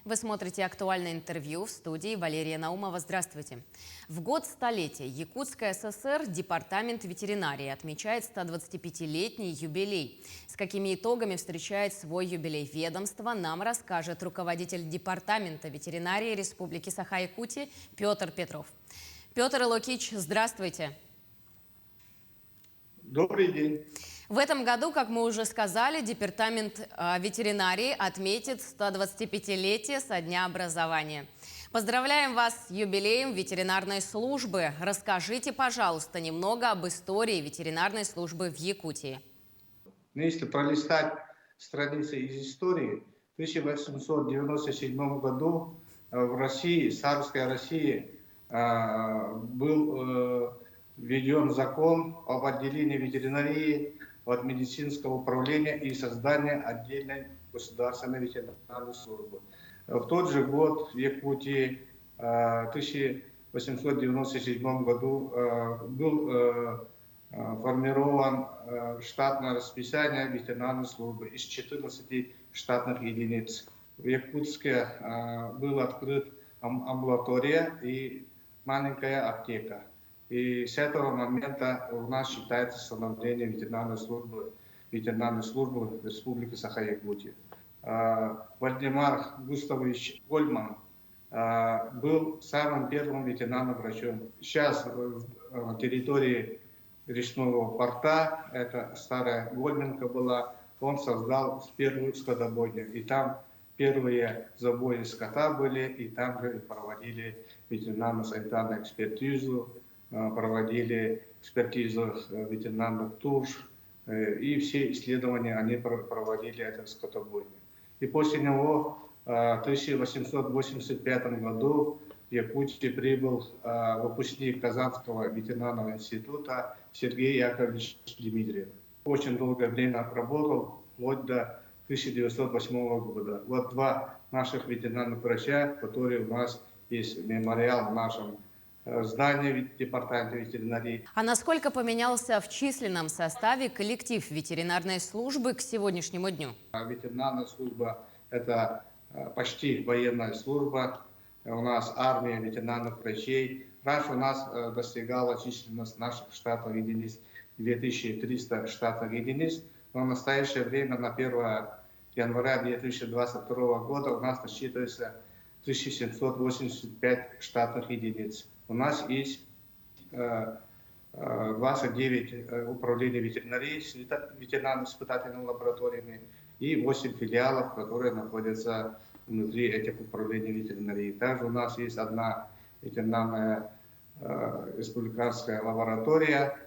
Вы смотрите «Актуальное интервью», в студии Валерия Наумова. Здравствуйте. В год столетия Якутской ССР Департамент ветеринарии отмечает 125-летний юбилей. С какими итогами встречает свой юбилей ведомство, нам расскажет руководитель Департамента ветеринарии Республики Саха-Якутия Петр Петров. Петр Илокич, здравствуйте. Добрый день. В этом году, как мы уже сказали, Департамент ветеринарии отметит 125-летие со дня образования. Поздравляем вас с юбилеем ветеринарной службы. Расскажите, пожалуйста, немного об истории ветеринарной службы в Якутии. Если пролистать страницы из истории, в 1897 году в России, царской России, был введен закон об отделении ветеринарии от медицинского управления и создания отдельной государственной ветеринарной службы. В тот же год в Якутии, в 1897 году, был формирован штатное расписание ветеринарной службы из 14 штатных единиц. В Якутске была открыта амбулатория и маленькая аптека. И с этого момента у нас считается становление ветеринарной службы в Республике Саха-Якутия. Вальдемар Густавович Гольман был самым первым ветеринарным врачом. Сейчас на территории речного порта, это старая Гольменка была, он создал первую скотобойню. И там первые забои скота были, и там же проводили ветеринарно-санитарную экспертизу, проводили экспертизу ветеринарных туш, и все исследования они проводили это скотобойню. И после него в 1885 году в Якутии прибыл выпускник Казанского ветеринарного института Сергей Яковлевич Дмитриев. Очень долгое время работал, вплоть до 1908 года. Вот два наших ветеринарных врача, которые у нас есть мемориал в нашем здании Департамента ветеринарии. А насколько поменялся в численном составе коллектив ветеринарной службы к сегодняшнему дню? Ветеринарная служба – это почти военная служба. У нас армия ветеринарных врачей. Раньше у нас достигала численность наших штатных единиц 2300 штатных единиц, но в настоящее время на 1 января 2022 года у нас насчитывается 1785 штатных единиц. У нас есть 29 управлений ветеринарии с ветеринарно-испытательными лабораториями и 8 филиалов, которые находятся внутри этих управлений ветеринарии. Также у нас есть одна ветеринарная республиканская лаборатория,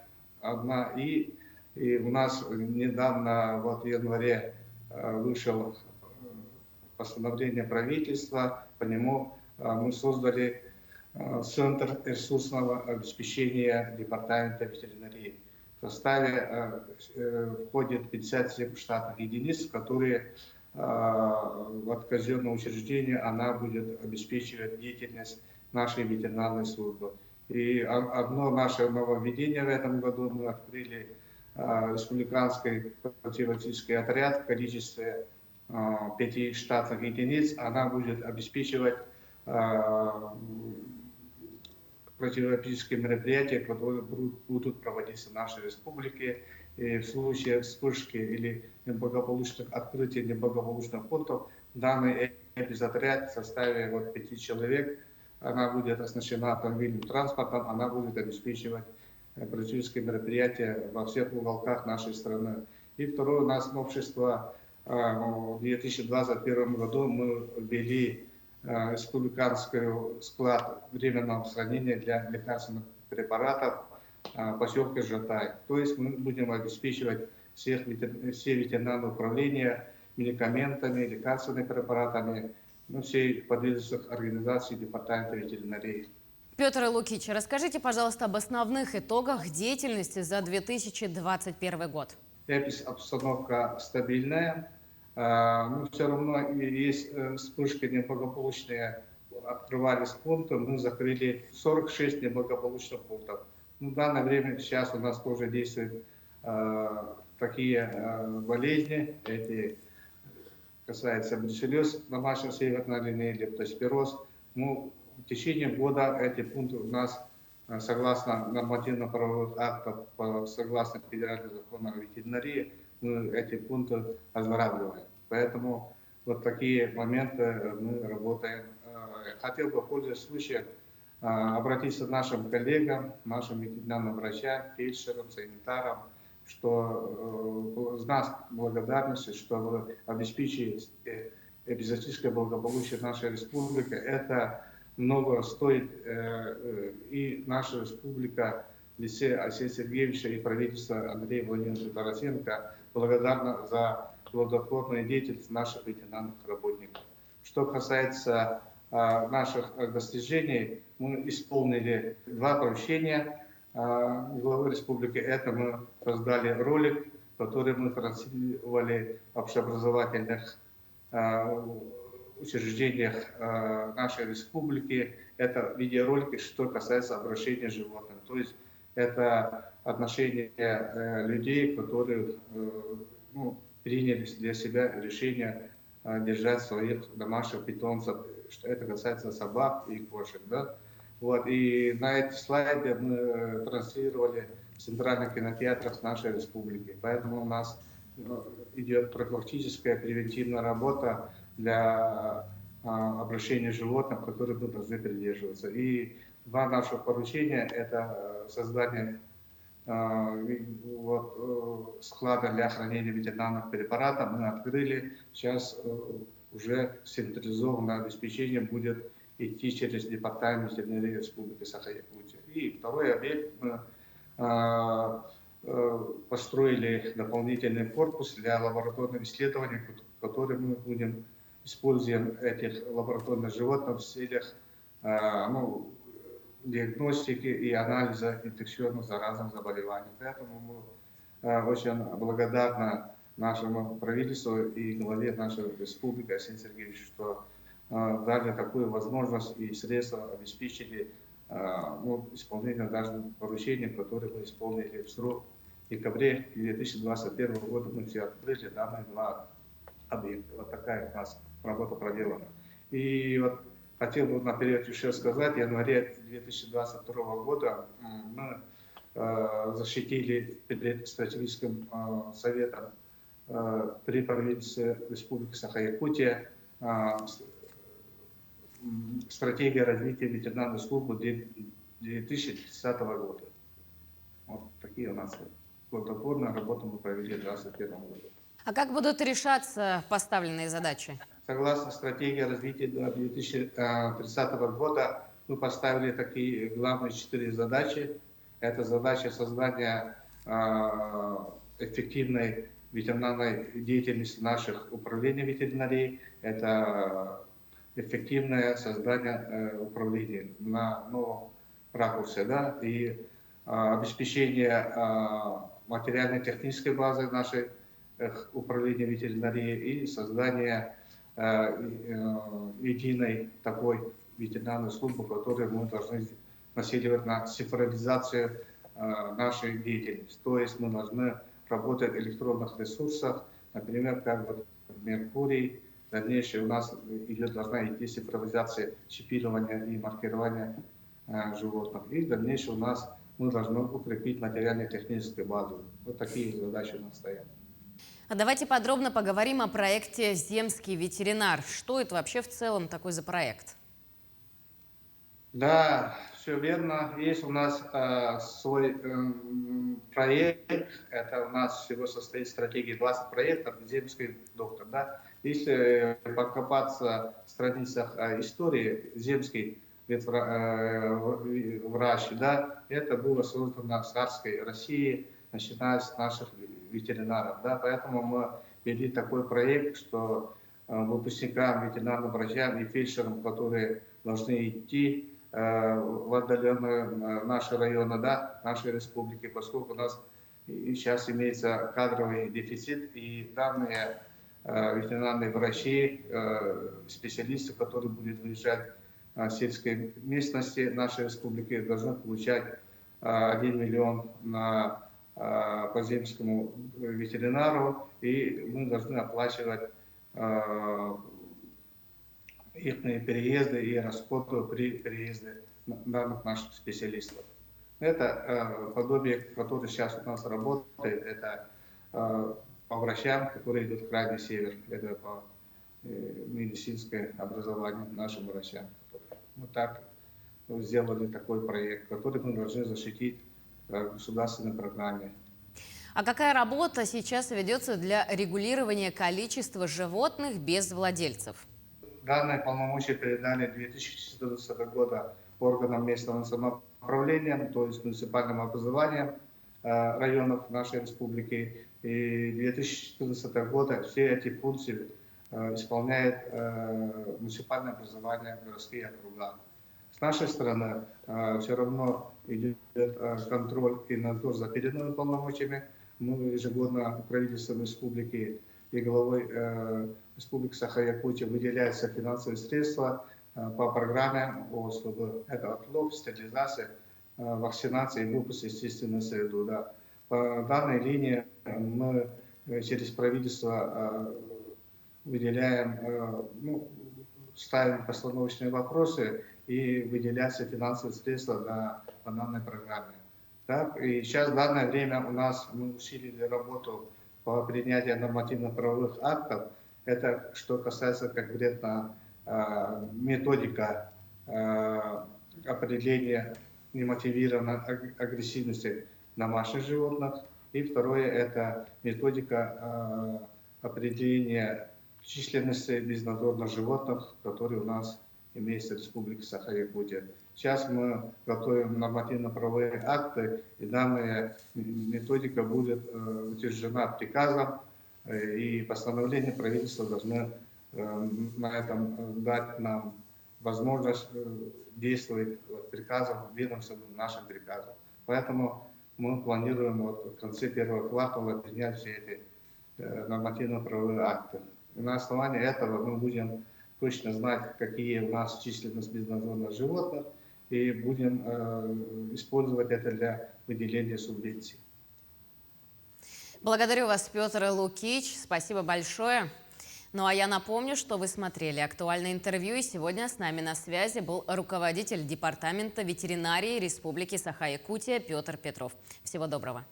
и у нас недавно, вот в январе, вышло постановление правительства, по нему мы создали Центр ресурсного обеспечения Департамента ветеринарии. В составе входит 57 штатных единиц, которые от казенного учреждения она будет обеспечивать деятельность нашей ветеринарной службы. И одно наше нововведение в этом году: мы открыли республиканский профилактический отряд в количестве 5 штатных единиц. Она будет обеспечивать противоэпидемические мероприятия, которые будут проводиться в нашей республике. И в случае вспышки или неблагополучных открытий неблагополучных пунктов данный эпизотряд в составе 5 человек, она будет оснащена автомобильным транспортом, она будет обеспечивать профилактические мероприятия во всех уголках нашей страны. И второе у нас новшество: в 2021 году мы ввели республиканский склад временного хранения для лекарственных препаратов в поселке Жатай. То есть мы будем обеспечивать все ветеринарные управления медикаментами, лекарственными препаратами, всей подведомственных организаций Департамента ветеринарии. Петр Илокич, расскажите, пожалуйста, об основных итогах деятельности за 2021 год. Обстановка стабильная. Но все равно есть вспышки неблагополучные, открывались пункты, мы закрыли 46 неблагополучных пунктов. В данное время сейчас у нас тоже действуют такие болезни, эти касается бруцеллез домашнего северной линии, лептоспироз, ну, в течение года эти пункты у нас, согласно нормативно-правовых актов, согласно федеральному закону о ветеринарии, мы эти пункты оздоравливаем. Поэтому вот такие моменты мы работаем. Хотел бы, пользуясь случаем, обратиться к нашим коллегам, нашим ветеринарным врачам, фельдшерам, санитарам, что знак благодарности, что вы обеспечите эпизоотическое благополучие нашей республики. Это много стоит, и наша республика в лице Алексея Сергеевича и правительства Андрея Владимировича Тарасенко благодарна за плодотворную деятельность наших ветеринарных работников. Что касается наших достижений, мы исполнили 2 поручения главы республики. Это мы создали ролик, который мы транслировали в общеобразовательных учреждениях нашей республики. Это видеоролики, что касается обращения животных. То есть это отношение людей, которые приняли для себя решение держать своих домашних питомцев, что это касается собак и кошек. Да? Вот. И на эти слайды мы транслировали в центральных кинотеатрах нашей республики. Поэтому у нас идет профилактическая превентивная работа для обращения животных, которые мы должны придерживаться. И 2 наших поручения – это создание склада для хранения ветеринарных препаратов мы открыли. Сейчас уже централизованное обеспечение будет идти через Департамент ветеринарии Республики Саха-Якутия. И второй объект мы построили дополнительный корпус для лабораторных исследований, который мы будем используем этих лабораторных животных в целях диагностики и анализа инфекционных заразных заболеваний. Поэтому мы очень благодарны нашему правительству и главе нашей республики Алексею Сергеевичу, что дали такую возможность и средства обеспечили исполнение даже поручений, которые мы исполнили в срок. В декабре 2021 года мы все открыли данные 2 объекта. Вот такая у нас работа проделана. И вот хотел бы наперед еще сказать, в январе 2022 года мы защитили перед стратегическим советом при правительстве Республики Саха-Якутия стратегия развития ветеринарной службы 2030 года. Вот такие у нас плодотворные работы мы провели в 2021 году. А как будут решаться поставленные задачи? Согласно стратегии развития до 2030 года мы поставили такие главные 4 задачи. Это задача создания эффективной ветеринарной деятельности наших управлений ветеринарии. Это эффективное создание управления на новом ракурсе, да, и обеспечение материально-технической базы нашей управления ветеринарии и создание единой такой ветеринарной службы, которую мы должны нацеливать на цифровизацию нашей деятельности. То есть мы должны работать в электронных ресурсах, например, как вот Меркурий. В дальнейшем у нас должна идти цифровизация чипирования и маркирования животных. И в дальнейшем у нас мы должны укрепить материально-техническую базу. Вот такие задачи у нас стоят. А давайте подробно поговорим о проекте «Земский ветеринар». Что это вообще в целом такой за проект? Да, все верно. Есть у нас свой проект. Это у нас всего состоит стратегии 20 проектов. Земский доктор. Да? Если покопаться в страницах истории, Земский врач, да, это было создано в царской России, начиная с наших ветеринаров. Да? Поэтому мы ввели такой проект, что выпускникам, ветеринарным врачам и фельдшерам, которые должны идти в отдаленные наши районы, да, нашей республики, поскольку у нас сейчас имеется кадровый дефицит, и данные ветеринарные врачи, специалисты, которые будут выезжать в сельской местности нашей республики, должны получать 1 миллион по земскому ветеринару, и мы должны оплачивать их переезды и расходы при переезде данных наших специалистов. Это подобие, которое сейчас у нас работает, это по врачам, которые идут в крайний север, это по медицинское образование нашим врачам. Мы так сделали такой проект, который мы должны защитить в государственной программе. А какая работа сейчас ведется для регулирования количества животных без владельцев? Данные полномочия передали 2014 года органам местного самоуправления, то есть муниципальным образованием районов нашей республики. И 2014 года все эти функции исполняет муниципальное образование городские округа. С нашей стороны все равно идет контроль и надзор за переданными полномочиями. Мы ежегодно правительством республики и главой Республики Саха-Якутия выделяются финансовые средства по программе, чтобы это отлов, стерилизация, вакцинация и выпуск естественной среды. Да. По данной линии мы через правительство выделяем, ставим постановочные вопросы и выделяются финансовые средства по данной программе. Так, и сейчас в данное время у нас мы усилили работу по принятию нормативно-правовых актов. Это что касается конкретно методика определения немотивированной агрессивности домашних животных. И второе – это методика определения численности безнадзорных животных, которые у нас имеются в Республике Саха-Якутия. Сейчас мы готовим нормативно-правовые акты, и данная методика будет утверждена приказом, и постановление правительства должны на этом дать нам возможность действовать приказом, ведомственным нашим приказом. Поэтому мы планируем в конце первого квартала принять все эти нормативно-правовые акты. И на основании этого мы будем точно знать, какие у нас численность безнадзорных животных, и будем использовать это для выделения субвенций. Благодарю вас, Петр Лукич. Спасибо большое. Ну а я напомню, что вы смотрели актуальное интервью, и сегодня с нами на связи был руководитель Департамента ветеринарии Республики Саха-Якутия Петр Петров. Всего доброго.